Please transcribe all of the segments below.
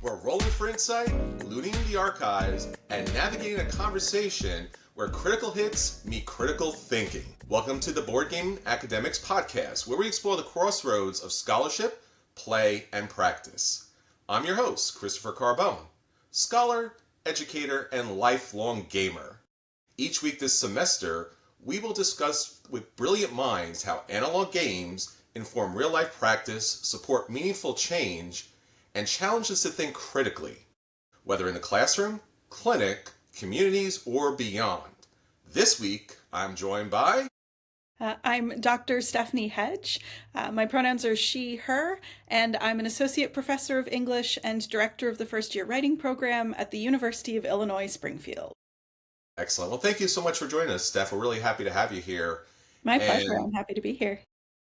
We're rolling for insight, looting the archives, and navigating a conversation where critical hits meet critical thinking. Welcome to the Board Game Academics podcast, where we explore the crossroads of scholarship, play, and practice. I'm your host, Christopher Carbone, scholar, educator, and lifelong gamer. Each week this semester, we will discuss with brilliant minds how analog games inform real-life practice, support meaningful change, and challenge us to think critically, whether in the classroom, clinic, communities, or beyond. This week, I'm joined by... I'm Dr. Stephanie Hedge. My pronouns are she, her, and I'm an associate professor of English and director of the first year writing program at the University of Illinois, Springfield. Excellent. Well, thank you so much for joining us, Steph. We're really happy to have you here. My pleasure. And I'm happy to be here.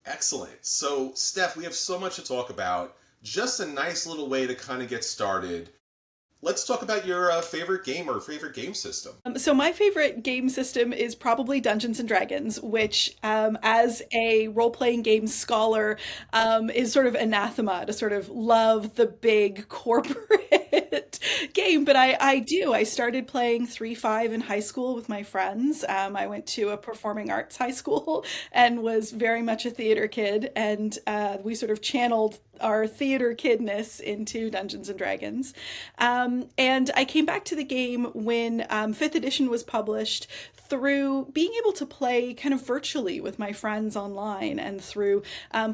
excellent. So, Steph, we have so much to talk about. Just a nice little way to kind of get started. Let's talk about your favorite game or favorite game system. So my favorite game system is probably Dungeons and Dragons, which, as a role-playing game scholar, is sort of anathema to sort of love the big corporate game. But I do. I started playing 3-5 in high school with my friends. I went to a performing arts high school and was very much a theater kid. And we sort of channeled our theater kidness into Dungeons and Dragons. And I came back to the game when 5th edition was published through being able to play kind of virtually with my friends online and through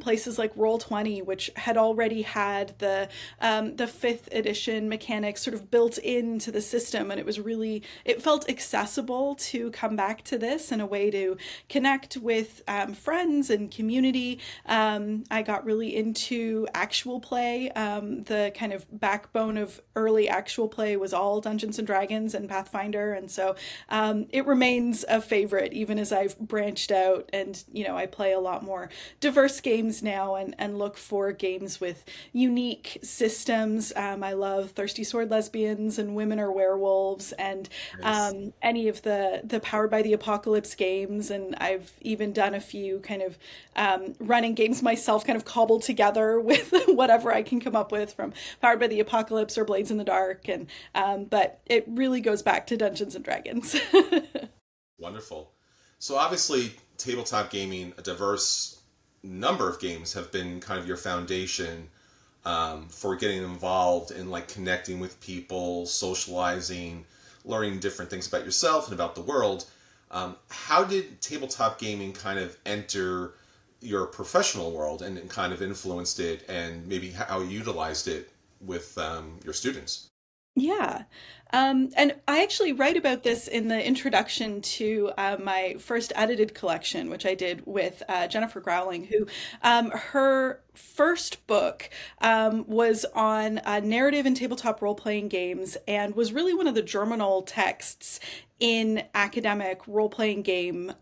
places like Roll20, which had already had the 5th edition mechanics sort of built into the system. And it felt accessible to come back to this in a way to connect with friends and community. I got really into actual play. The kind of backbone of early actual play was all Dungeons and Dragons and Pathfinder, and so it remains a favorite even as I've branched out and I play a lot more diverse games now and look for games with unique systems. I love Thirsty Sword Lesbians and Women Are Werewolves and Nice. any of the Powered by the Apocalypse games, and I've even done a few kind of running games myself, kind of cobbled together with whatever I can come up with from Powered by the Apocalypse or Blades in the Dark, and but it really goes back to Dungeons and Dragons. Wonderful. So obviously, tabletop gaming, a diverse number of games have been kind of your foundation for getting involved in like connecting with people, socializing, learning different things about yourself and about the world. How did tabletop gaming kind of enter your professional world and kind of influenced it, and maybe how you utilized it with your students? Yeah. And I actually write about this in the introduction to my first edited collection, which I did with Jennifer Growling, who her first book was on narrative and tabletop role-playing games and was really one of the germinal texts in academic role-playing game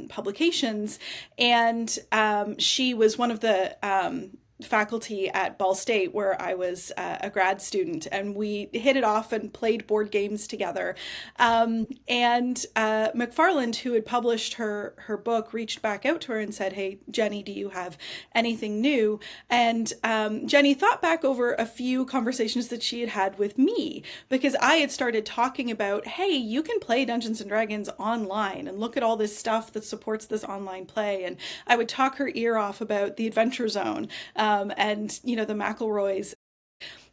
publications. And she was one of the faculty at Ball State where I was a grad student, and we hit it off and played board games together. And McFarland, who had published her book, reached back out to her and said, "Hey, Jenny, do you have anything new?" And Jenny thought back over a few conversations that she had had with me, because I had started talking about, hey, you can play Dungeons and Dragons online and look at all this stuff that supports this online play. And I would talk her ear off about the Adventure Zone, and the McElroys.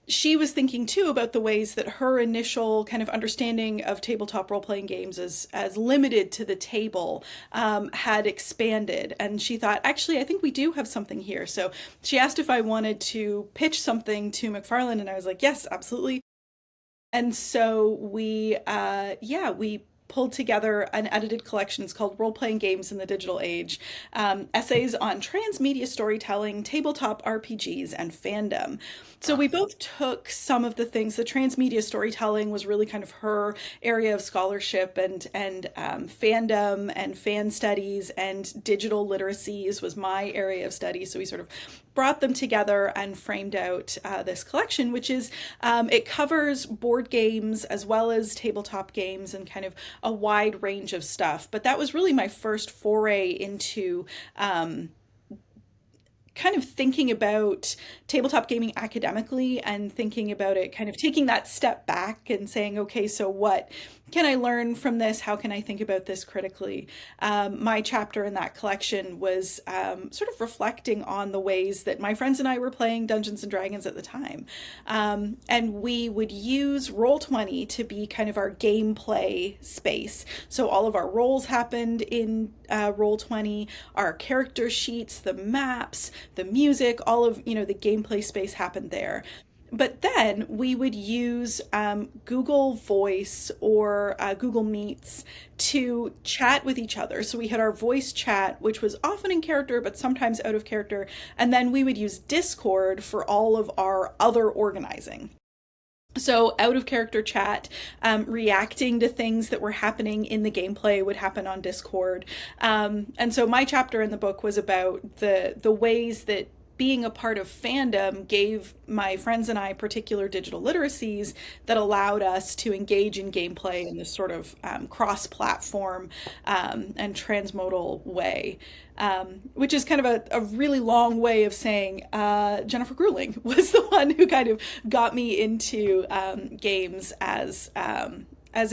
She was thinking too about the ways that her initial kind of understanding of tabletop role-playing games as limited to the table had expanded, and she thought, actually, I think we do have something here. So she asked if I wanted to pitch something to McFarland, and I was like, yes, absolutely. And so we pulled together an edited collection. It's called Role-Playing Games in the Digital Age, essays on transmedia storytelling, tabletop RPGs, and fandom. So we both took some of the things. The transmedia storytelling was really kind of her area of scholarship, and fandom and fan studies and digital literacies was my area of study. So we sort of brought them together and framed out this collection, which is, it covers board games as well as tabletop games and kind of a wide range of stuff. But that was really my first foray into kind of thinking about tabletop gaming academically and thinking about it, kind of taking that step back and saying, okay, so what can I learn from this? How can I think about this critically? My chapter in that collection was sort of reflecting on the ways that my friends and I were playing Dungeons and Dragons at the time. And we would use Roll20 to be kind of our gameplay space. So all of our rolls happened in Roll20, our character sheets, the maps, the music, all of, the gameplay space happened there. But then we would use Google Voice or Google Meets to chat with each other. So we had our voice chat, which was often in character, but sometimes out of character. And then we would use Discord for all of our other organizing. So out of character chat, reacting to things that were happening in the gameplay would happen on Discord. And so my chapter in the book was about the ways that being a part of fandom gave my friends and I particular digital literacies that allowed us to engage in gameplay in this sort of cross-platform and transmodal way. Which is kind of a really long way of saying Jennifer Grueling was the one who kind of got me into games as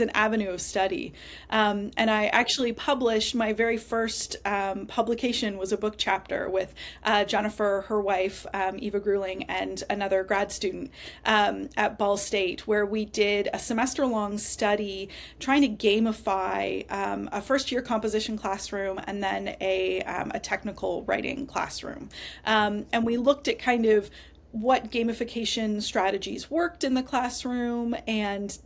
an avenue of study. And I actually published my very first publication was a book chapter with Jennifer, her wife, Eva Grueling, and another grad student at Ball State, where we did a semester-long study trying to gamify a first-year composition classroom and then a technical writing classroom. And we looked at kind of what gamification strategies worked in the classroom and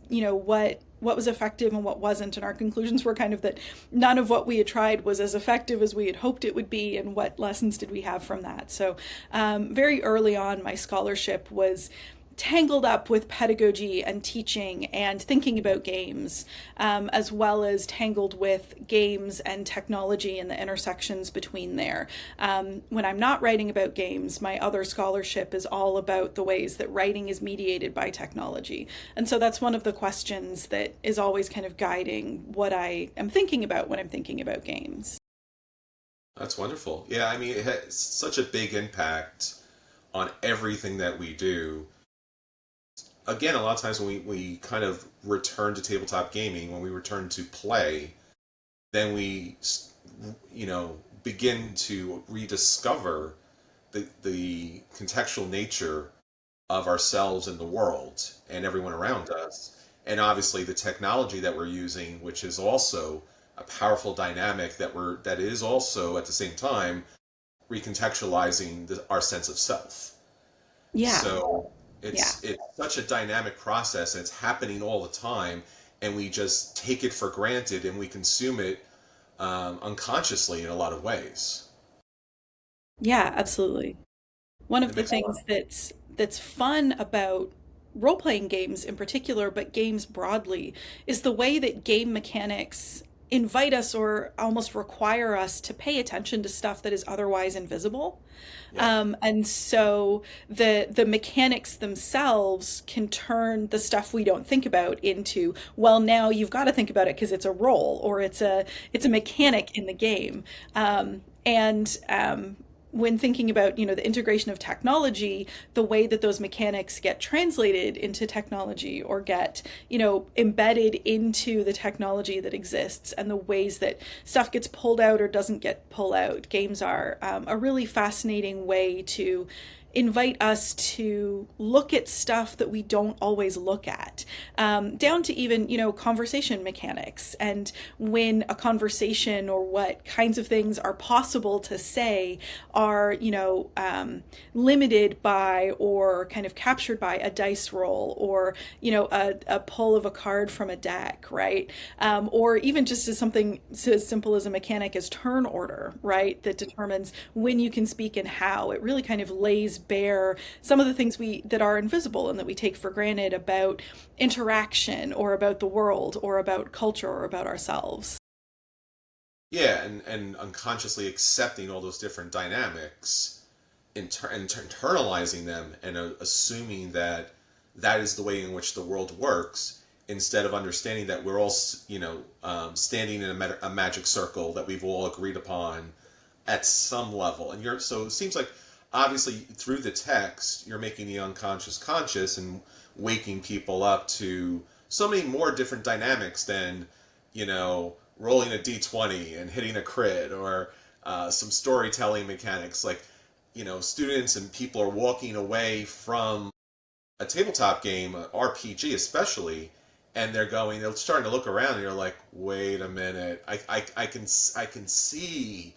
what was effective and what wasn't, and our conclusions were kind of that none of what we had tried was as effective as we had hoped it would be, and what lessons did we have from that. So very early on, my scholarship was tangled up with pedagogy and teaching and thinking about games, as well as tangled with games and technology and the intersections between there. When I'm not writing about games, my other scholarship is all about the ways that writing is mediated by technology. And so that's one of the questions that is always kind of guiding what I am thinking about when I'm thinking about games. That's wonderful. Yeah, I mean, it has such a big impact on everything that we do. Again, a lot of times when we kind of return to tabletop gaming, when we return to play, then we, begin to rediscover the contextual nature of ourselves and the world and everyone around us. And obviously the technology that we're using, which is also a powerful dynamic that is also at the same time recontextualizing our sense of self. Yeah. So Yeah. it's such a dynamic process, and it's happening all the time, and we just take it for granted and we consume it unconsciously in a lot of ways. Yeah, absolutely. One of It the makes a things lot. that's fun about role-playing games in particular, but games broadly, is the way that game mechanics invite us or almost require us to pay attention to stuff that is otherwise invisible. Yeah. And so the mechanics themselves can turn the stuff we don't think about into, well, now you've got to think about it because it's a role or it's a mechanic in the game. And when thinking about the integration of technology, the way that those mechanics get translated into technology or get embedded into the technology that exists, and the ways that stuff gets pulled out or doesn't get pulled out, games are a really fascinating way to invite us to look at stuff that we don't always look at, down to even conversation mechanics, and when a conversation or what kinds of things are possible to say are limited by or kind of captured by a dice roll, or a pull of a card from a deck, right? Or even just as something so as simple as a mechanic as turn order, right, that determines when you can speak and how. It really kind of lays bare some of the things that are invisible and that we take for granted about interaction or about the world or about culture or about ourselves. Yeah, and unconsciously accepting all those different dynamics, internalizing them, and assuming that that is the way in which the world works, instead of understanding that we're all, standing in a magic circle that we've all agreed upon at some level. And so it seems like obviously through the text, you're making the unconscious conscious and waking people up to so many more different dynamics than, rolling a d20 and hitting a crit, or some storytelling mechanics. Like, students and people are walking away from a tabletop game, a RPG especially, and they're starting to look around, and you're like, wait a minute, I can see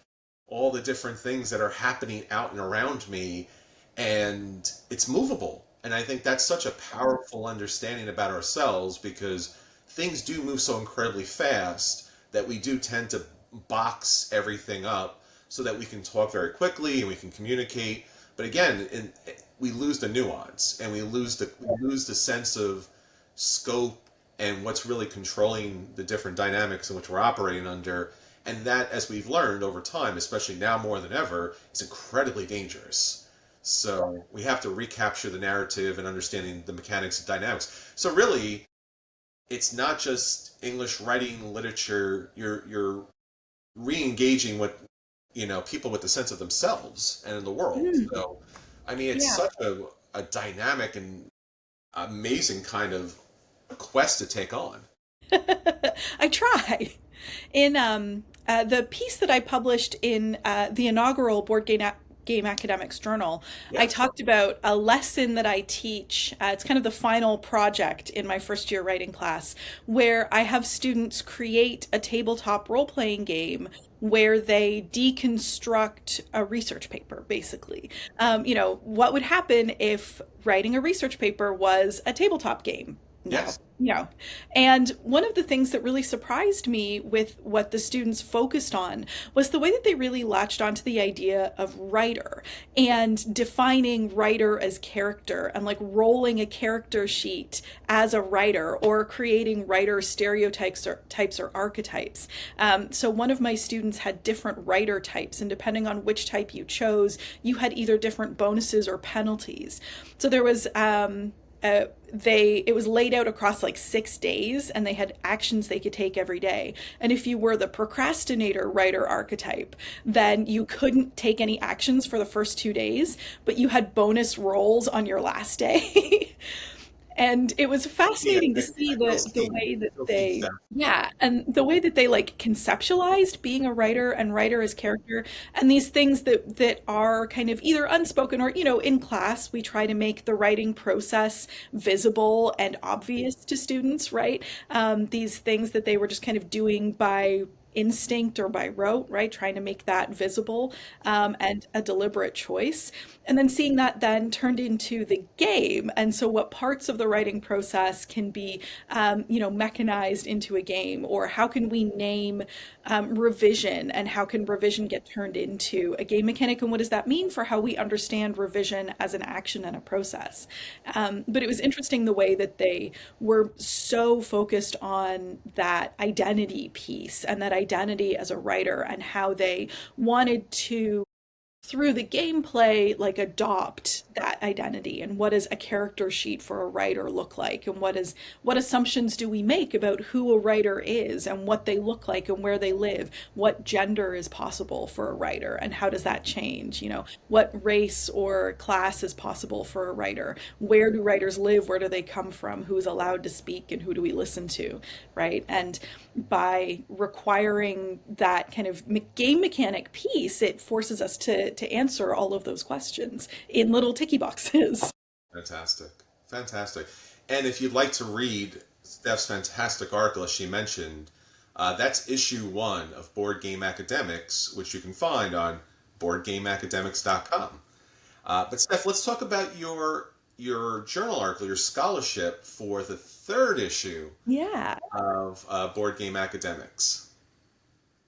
all the different things that are happening out and around me, and it's movable. And I think that's such a powerful understanding about ourselves, because things do move so incredibly fast that we do tend to box everything up so that we can talk very quickly and we can communicate. But again, we lose the nuance, and we lose the sense of scope and what's really controlling the different dynamics in which we're operating under. And that, as we've learned over time, especially now more than ever, is incredibly dangerous. So we have to recapture the narrative and understanding the mechanics and dynamics. So really, it's not just English writing literature. You're re-engaging with people with the sense of themselves and in the world. Mm, So I mean, it's yeah. such a dynamic and amazing kind of quest to take on. I try. In the piece that I published in the inaugural Game Academics Journal, I Yeah. talked about a lesson that I teach. It's kind of the final project in my first year writing class, where I have students create a tabletop role playing game where they deconstruct a research paper, basically. What would happen if writing a research paper was a tabletop game? Now, Yes. and one of the things that really surprised me with what the students focused on was the way that they really latched onto the idea of writer and defining writer as character and like rolling a character sheet as a writer or creating writer stereotypes or types or archetypes. So one of my students had different writer types, and depending on which type you chose, you had either different bonuses or penalties. So there was they it was laid out across like 6 days, and they had actions they could take every day. And if you were the procrastinator writer archetype, then you couldn't take any actions for the first 2 days, but you had bonus rolls on your last day. And it was Yeah, fascinating to see I feel the seen. way that I feel seen, they, Steph. yeah, and the way that they like conceptualized being a writer and writer as character, and these things that are kind of either unspoken or, in class we try to make the writing process visible and obvious to students, right? These things that they were just kind of doing by instinct or by rote, right? Trying to make that visible, and a deliberate choice. And then seeing that then turned into the game. And so, what parts of the writing process can be, mechanized into a game, or how can we name revision, and how can revision get turned into a game mechanic, and what does that mean for how we understand revision as an action and a process? But it was interesting the way that they were so focused on that identity piece and that identity as a writer, and how they wanted to, through the gameplay, like adopt that identity. And what does a character sheet for a writer look like, and what assumptions do we make about who a writer is and what they look like and where they live, what gender is possible for a writer and how does that change, what race or class is possible for a writer, where do writers live, where do they come from, who's allowed to speak, and who do we listen to, right? And by requiring that kind of game mechanic piece, it forces us to answer all of those questions in little ticky boxes. Fantastic. Fantastic. And if you'd like to read Steph's fantastic article, as she mentioned, that's issue 1 of Board Game Academics, which you can find on boardgameacademics.com. But Steph, let's talk about your journal article, your scholarship for the 3rd issue Yeah. of Board Game Academics.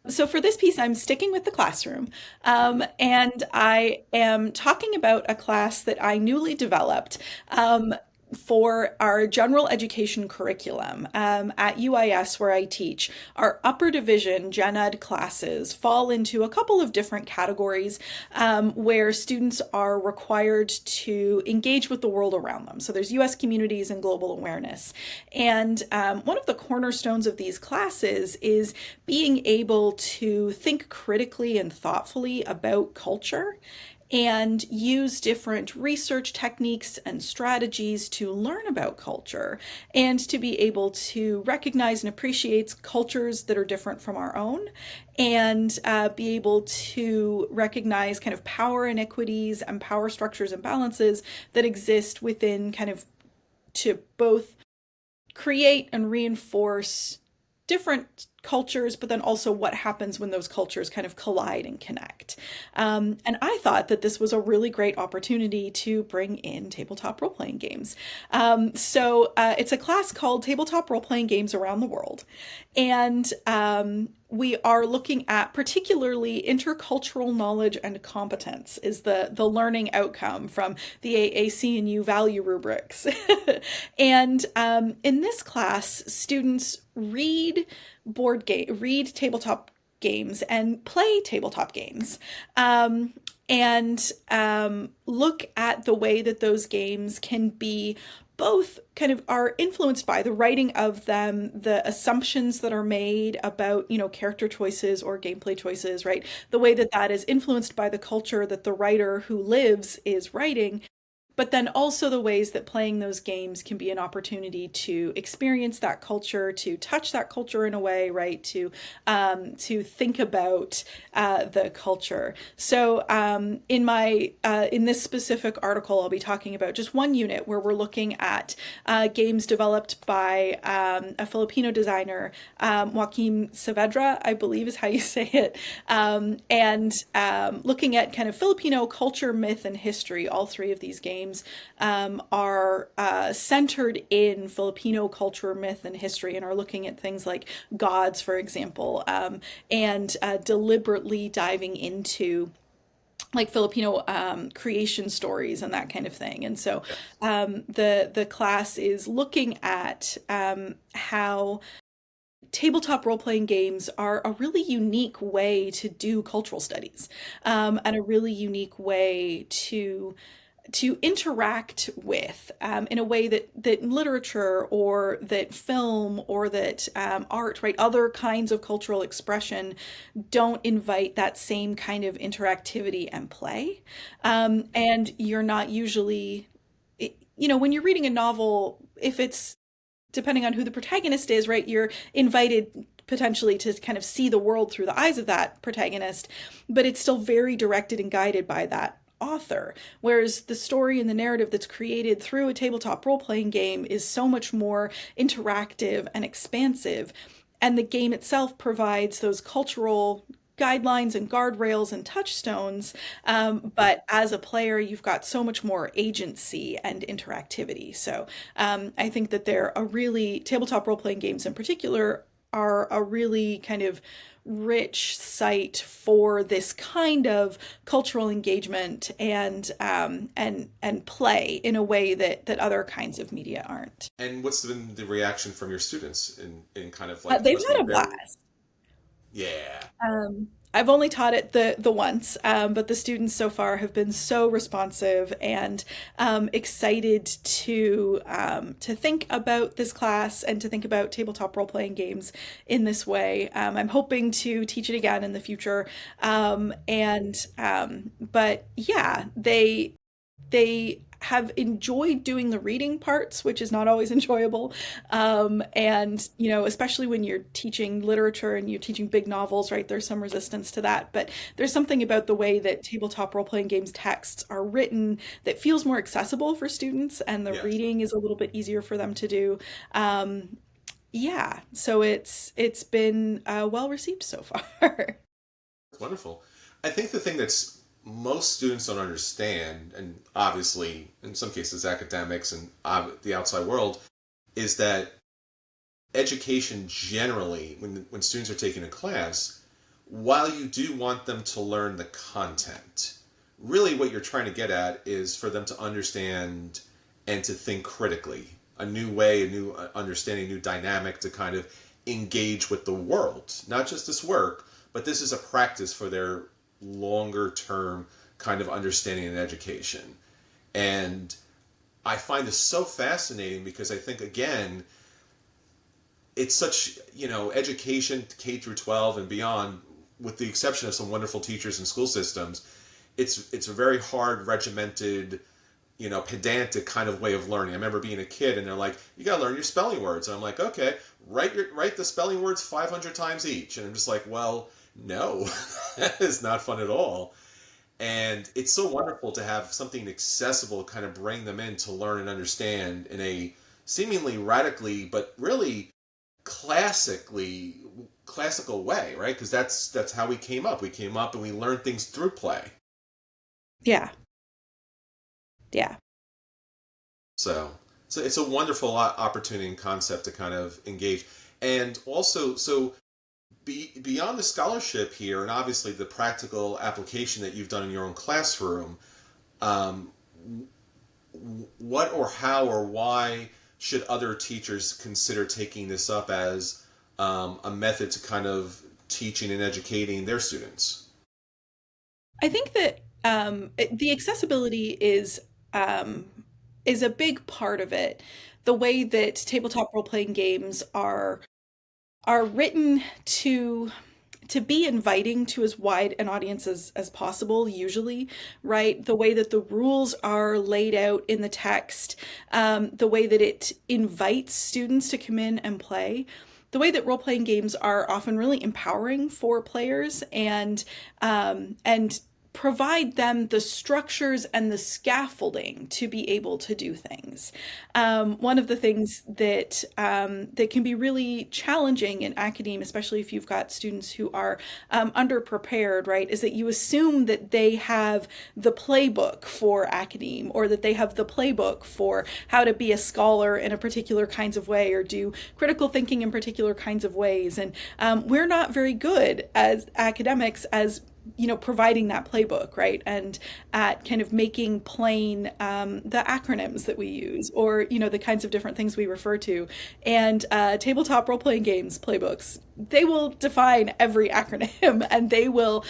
So for this piece, I'm sticking with the classroom, and I am talking about a class that I newly developed, for our general education curriculum, at UIS, where I teach. Our upper division gen ed classes fall into a couple of different categories, where students are required to engage with the world around them. So there's US communities and global awareness. And one of the cornerstones of these classes is being able to think critically and thoughtfully about culture, and use different research techniques and strategies to learn about culture and to be able to recognize and appreciate cultures that are different from our own, and be able to recognize kind of power inequities and power structures and balances that exist within kind of, to both create and reinforce different cultures, but then also what happens when those cultures kind of collide and connect. And I thought that this was a really great opportunity to bring in tabletop role playing games. It's a class called Tabletop Role Playing Games Around the World. And we are looking at particularly intercultural knowledge and competence is the learning outcome from the AAC and U value rubrics. And in this class, students read tabletop games and play tabletop games. And look at the way that those games can be both kind of are influenced by the writing of them, the assumptions that are made about, character choices or gameplay choices, right? The way that that is influenced by the culture that the writer who lives is writing, but then also the ways that playing those games can be an opportunity to experience that culture, to touch that culture in a way, right? To think about the culture. So in this specific article, I'll be talking about just one unit where we're looking at games developed by a Filipino designer, Joaquim Saavedra, I believe is how you say it, and looking at kind of Filipino culture, myth, and history. All three of these games are centered in Filipino culture, myth, and history, and are looking at things like gods, for example, and deliberately diving into like Filipino creation stories and that kind of thing. And so the class is looking at how tabletop role-playing games are a really unique way to do cultural studies, and a really unique way to interact with, in a way that literature or that film or that art, right, other kinds of cultural expression don't invite that same kind of interactivity and play. And you're not usually, when you're reading a novel, if it's depending on who the protagonist is, right, you're invited potentially to kind of see the world through the eyes of that protagonist, but it's still very directed and guided by that author. Whereas the story and the narrative that's created through a tabletop role-playing game is so much more interactive and expansive. And the game itself provides those cultural guidelines and guardrails and touchstones. But as a player, you've got so much more agency and interactivity. So I think that tabletop role-playing games in particular are a really kind of rich site for this kind of cultural engagement and play in a way that other kinds of media aren't. And what's been the reaction from your students in kind of like, it They've must had be a very, blast. yeah. I've only taught it the once, but the students so far have been so responsive and excited to think about this class and to think about tabletop role playing games in this way. I'm hoping to teach it again in the future, but yeah, they have enjoyed doing the reading parts, which is not always enjoyable. And, especially when you're teaching literature and you're teaching big novels, right, there's some resistance to that. But there's something about the way that tabletop role-playing games texts are written that feels more accessible for students, and the Yes. reading is a little bit easier for them to do. Yeah, so it's been well received so far. Wonderful. I think the thing that's most students don't understand, and obviously in some cases academics and the outside world, is that education generally, when students are taking a class, while you do want them to learn the content, really what you're trying to get at is for them to understand and to think critically, a new way, a new understanding, a new dynamic to kind of engage with the world. Not just this work, but this is a practice for their longer term kind of understanding and education. And I find this so fascinating because I think, again, it's such, education K through 12 and beyond, with the exception of some wonderful teachers and school systems, it's a very hard, regimented, pedantic kind of way of learning. I remember being a kid and they're like, you gotta learn your spelling words. And I'm like, okay, write the spelling words 500 times each. And I'm just like, well, no, that is not fun at all. And it's so wonderful to have something accessible kind of bring them in to learn and understand in a seemingly radically, but really classical way, right? Because that's how we came up. We came up and we learned things through play. Yeah. Yeah. So it's a wonderful opportunity and concept to kind of engage. And also, so beyond the scholarship here, and obviously the practical application that you've done in your own classroom, um, what or how or why should other teachers consider taking this up as a method to kind of teaching and educating their students? I think that the accessibility is a big part of it. The way that tabletop role-playing games are written to be inviting to as wide an audience as possible, usually, right? The way that the rules are laid out in the text, the way that it invites students to come in and play, the way that role-playing games are often really empowering for players and provide them the structures and the scaffolding to be able to do things. One of the things that can be really challenging in academe, especially if you've got students who are underprepared, right, is that you assume that they have the playbook for academe, or that they have the playbook for how to be a scholar in a particular kinds of way, or do critical thinking in particular kinds of ways. And we're not very good as academics as providing that playbook, right? And at kind of making plain the acronyms that we use, or, the kinds of different things we refer to. And tabletop role-playing games playbooks, they will define every acronym and they will,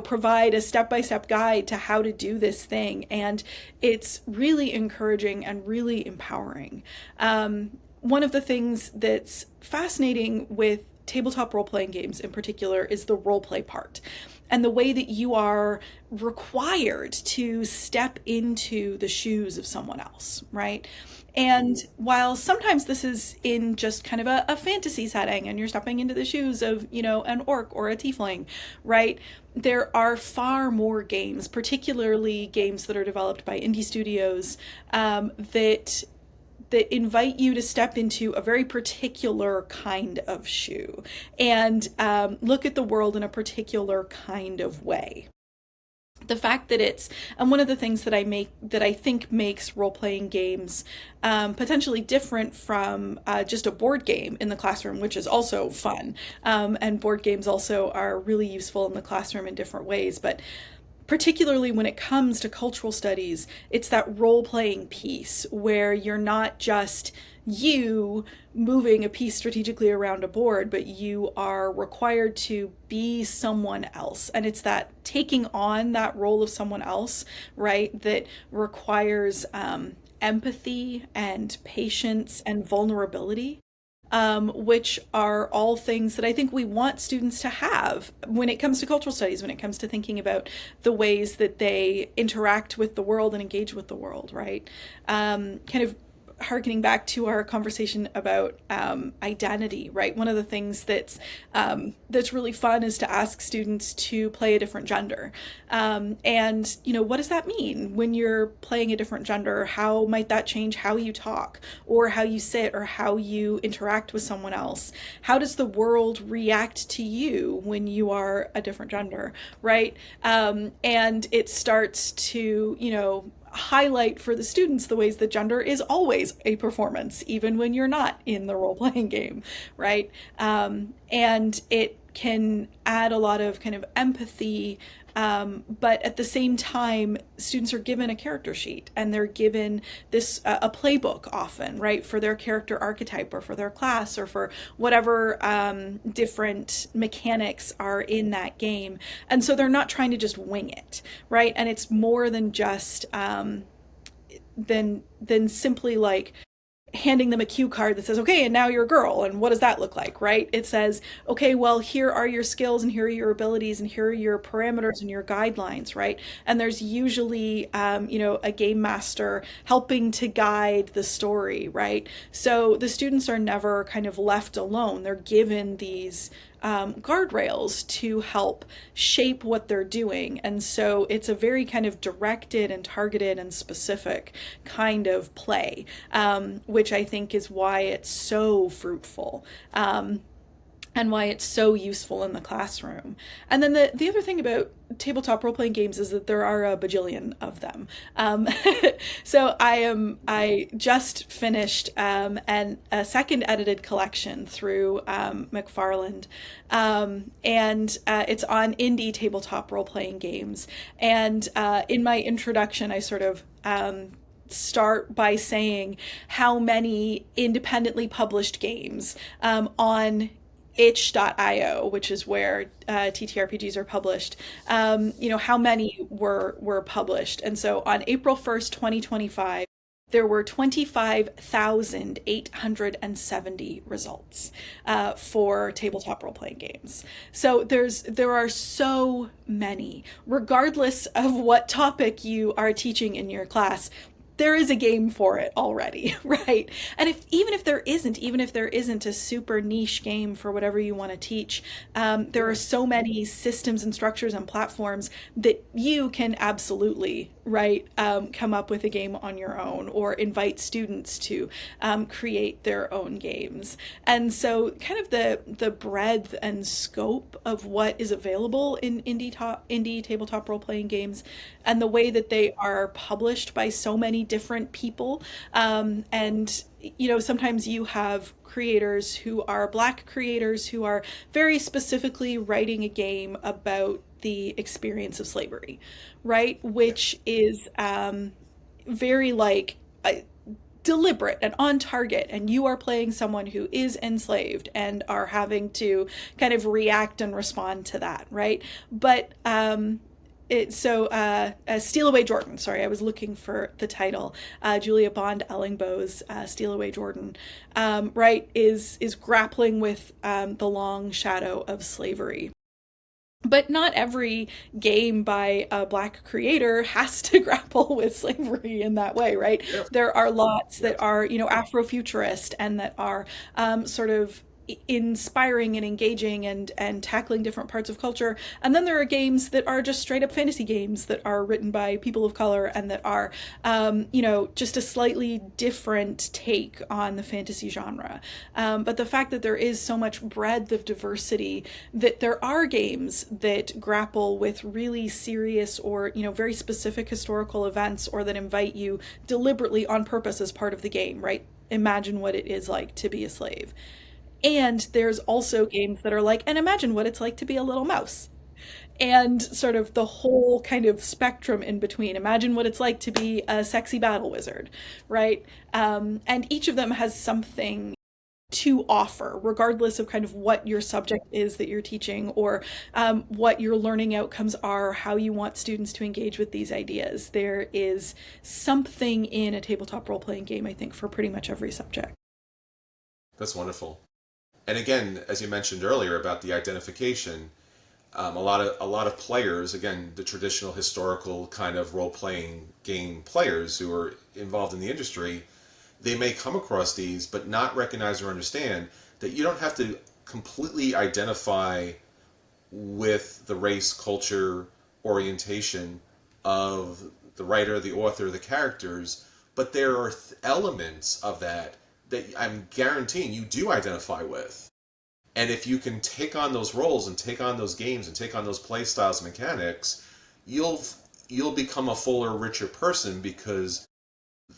provide a step-by-step guide to how to do this thing. And it's really encouraging and really empowering. One of the things that's fascinating with tabletop role-playing games in particular is the role play part, and the way that you are required to step into the shoes of someone else, right? And while sometimes this is in just kind of a fantasy setting and you're stepping into the shoes of, an orc or a tiefling, right? There are far more games, particularly games that are developed by indie studios, that invite you to step into a very particular kind of shoe and look at the world in a particular kind of way. The fact that it's one of the things that I think makes role-playing games potentially different from just a board game in the classroom, which is also fun, and board games also are really useful in the classroom in different ways, but particularly when it comes to cultural studies, it's that role-playing piece where you're not just you moving a piece strategically around a board, but you are required to be someone else. And it's that taking on that role of someone else, right, that requires empathy and patience and vulnerability, which are all things that I think we want students to have when it comes to cultural studies, when it comes to thinking about the ways that they interact with the world and engage with the world, right? Kind of harkening back to our conversation about identity, right? One of the things that's really fun is to ask students to play a different gender. And, what does that mean when you're playing a different gender? How might that change how you talk, or how you sit, or how you interact with someone else? How does the world react to you when you are a different gender, right? And it starts to, highlight for the students the ways that gender is always a performance, even when you're not in the role-playing game, right? And it can add a lot of kind of empathy, but at the same time, students are given a character sheet and they're given this a playbook often, right, for their character archetype or for their class or for whatever different mechanics are in that game. And so they're not trying to just wing it, right? And it's more than just than simply like handing them a cue card that says, okay, and now you're a girl. And what does that look like, right? It says, okay, well, here are your skills and here are your abilities and here are your parameters and your guidelines, right? And there's usually, a game master helping to guide the story, right? So the students are never kind of left alone. They're given these guardrails to help shape what they're doing. And so it's a very kind of directed and targeted and specific kind of play, which I think is why it's so fruitful. And why it's so useful in the classroom. And then the other thing about tabletop role playing games is that there are a bajillion of them. Um, so I just finished a second edited collection through McFarland, and it's on indie tabletop role playing games. And in my introduction, I sort of start by saying how many independently published games on itch.io, which is where TTRPGs are published, how many were published. And so on April 1st, 2025, there were 25,870 results for tabletop role-playing games. So there are so many, regardless of what topic you are teaching in your class. There is a game for it already, right? And even if there isn't a super niche game for whatever you want to teach, there are so many systems and structures and platforms that you can absolutely, right, come up with a game on your own or invite students to create their own games. And so, kind of the breadth and scope of what is available in indie tabletop role playing games, and the way that they are published by so many different people. And sometimes you have creators who are Black creators who are very specifically writing a game about the experience of slavery, right? Which is very like deliberate and on target, and you are playing someone who is enslaved and are having to kind of react and respond to that, right? But Steal Away Jordan. Sorry, I was looking for the title. Julia Bond Ellingbow's Steal Away Jordan, right, is grappling with the long shadow of slavery. But not every game by a Black creator has to grapple with slavery in that way, right? Yeah. There are lots Yeah. that are, Afrofuturist and that are sort of inspiring and engaging and tackling different parts of culture. And then there are games that are just straight up fantasy games that are written by people of color and that are, just a slightly different take on the fantasy genre. But the fact that there is so much breadth of diversity, that there are games that grapple with really serious or, very specific historical events, or that invite you deliberately on purpose as part of the game, right? Imagine what it is like to be a slave. And there's also games that are like, and imagine what it's like to be a little mouse. And sort of the whole kind of spectrum in between. Imagine what it's like to be a sexy battle wizard, right? And each of them has something to offer, regardless of kind of what your subject is that you're teaching, or what your learning outcomes are, how you want students to engage with these ideas. There is something in a tabletop role playing game, I think, for pretty much every subject. That's wonderful. And again, as you mentioned earlier about the identification, a lot of players, again, the traditional historical kind of role playing game players who are involved in the industry, they may come across these but not recognize or understand that you don't have to completely identify with the race, culture, orientation of the writer, the author, the characters, but there are elements of that I'm guaranteeing you do identify with. And if you can take on those roles and take on those games and take on those play styles and mechanics, you'll you'll become a fuller, richer person because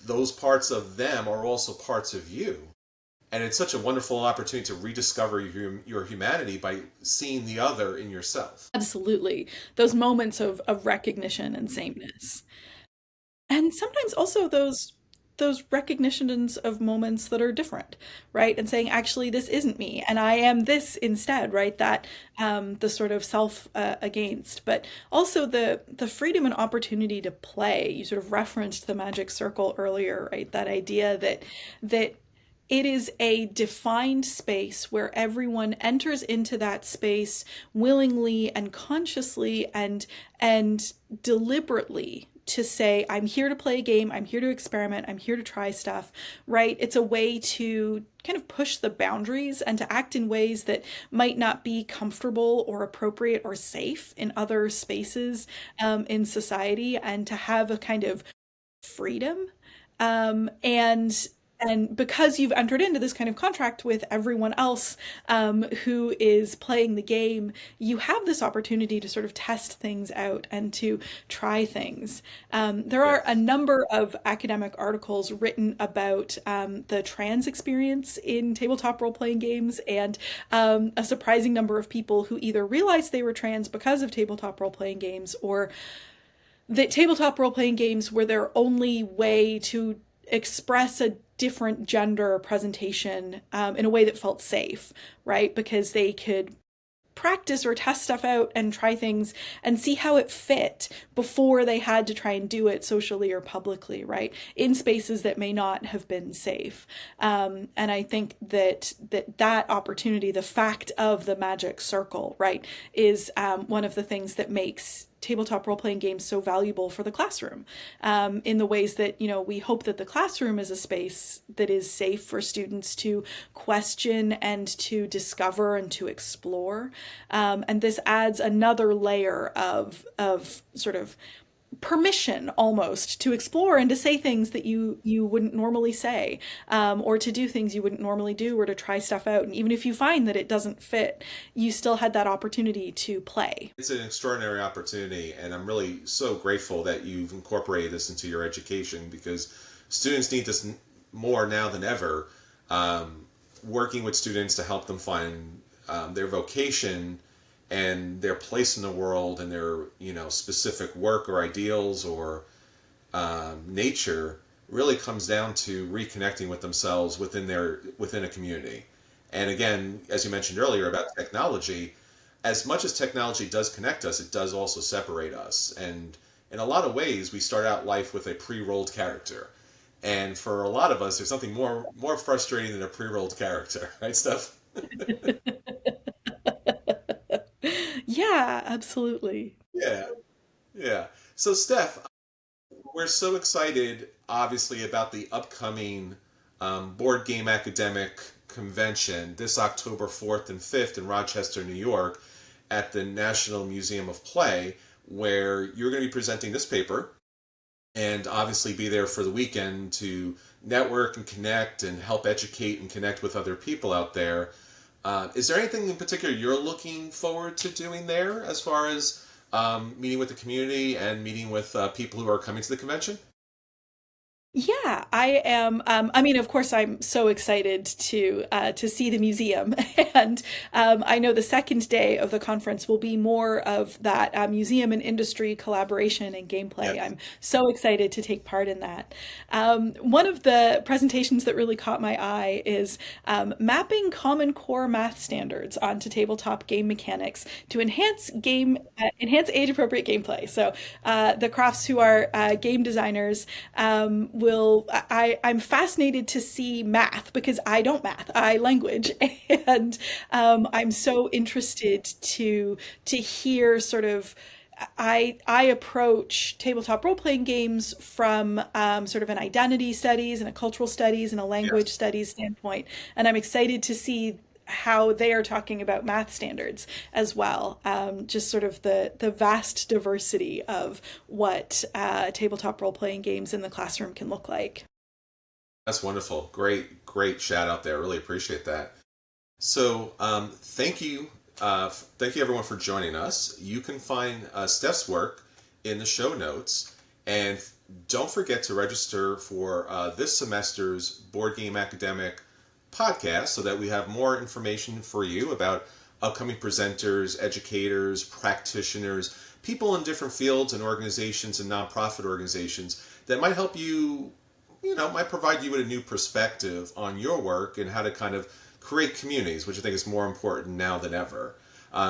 those parts of them are also parts of you. And it's such a wonderful opportunity to rediscover your humanity by seeing the other in yourself. Absolutely. Those moments of recognition and sameness. And sometimes also those recognitions of moments that are different, right? And saying, actually, this isn't me, and I am this instead, right? That the sort of self against, but also the freedom and opportunity to play. You sort of referenced the magic circle earlier, right? That idea that it is a defined space where everyone enters into that space willingly and consciously and deliberately to say, I'm here to play a game, I'm here to experiment, I'm here to try stuff, right? It's a way to kind of push the boundaries and to act in ways that might not be comfortable or appropriate or safe in other spaces in society, and to have a kind of freedom. And because you've entered into this kind of contract with everyone else who is playing the game, you have this opportunity to sort of test things out and to try things. There are a Yes. number of academic articles written about the trans experience in tabletop role playing games, and a surprising number of people who either realized they were trans because of tabletop role playing games, or that tabletop role playing games were their only way to express a different gender presentation in a way that felt safe, right? Because they could practice or test stuff out and try things and see how it fit before they had to try and do it socially or publicly, right? In spaces that may not have been safe. And I think that opportunity, the fact of the magic circle, right, is one of the things that makes tabletop role playing games so valuable for the classroom, in the ways that, we hope that the classroom is a space that is safe for students to question and to discover and to explore. And this adds another layer of sort of permission almost to explore and to say things that you wouldn't normally say, or to do things you wouldn't normally do, or to try stuff out. And even if you find that it doesn't fit, you still had that opportunity to play. It's an extraordinary opportunity, and I'm really so grateful that you've incorporated this into your education, because students need this more now than ever. Working with students to help them find their vocation and their place in the world, and their specific work or ideals or nature, really comes down to reconnecting with themselves within a community. And again, as you mentioned earlier about technology, as much as technology does connect us, it does also separate us. And in a lot of ways, we start out life with a pre-rolled character. And for a lot of us, there's something more frustrating than a pre-rolled character, right, Steph? Yeah, absolutely. Yeah, yeah. So, Steph, we're so excited, obviously, about the upcoming Board Game Academic Convention this October 4th and 5th in Rochester, New York, at the National Museum of Play, where you're going to be presenting this paper and obviously be there for the weekend to network and connect and help educate and connect with other people out there. Is there anything in particular you're looking forward to doing there, as far as meeting with the community and meeting with people who are coming to the convention? Yeah, I am. I mean, of course, I'm so excited to see the museum, and I know the second day of the conference will be more of that museum and industry collaboration and gameplay. Yes. I'm so excited to take part in that. One of the presentations that really caught my eye is mapping Common Core math standards onto tabletop game mechanics to enhance age appropriate gameplay. So the crafts who are game designers I'm fascinated to see math, because I don't math, I language, and I'm so interested to hear sort of. I approach tabletop role playing games from sort of an identity studies and a cultural studies and a language Yes. studies standpoint, and I'm excited to see how they are talking about math standards as well. Just sort of the vast diversity of what tabletop role playing games in the classroom can look like. That's wonderful. Great, great shout out there. Really appreciate that. So, thank you. Thank you everyone for joining us. You can find Steph's work in the show notes. And don't forget to register for this semester's Board Game Academic podcast, so that we have more information for you about upcoming presenters, educators, practitioners, people in different fields and organizations and nonprofit organizations that might help you, might provide you with a new perspective on your work and how to kind of create communities, which I think is more important now than ever.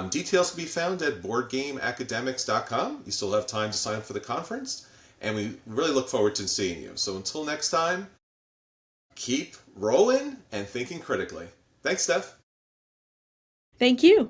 Details can be found at boardgameacademics.com. You still have time to sign up for the conference, and we really look forward to seeing you. So until next time, keep rolling and thinking critically. Thanks, Steph. Thank you.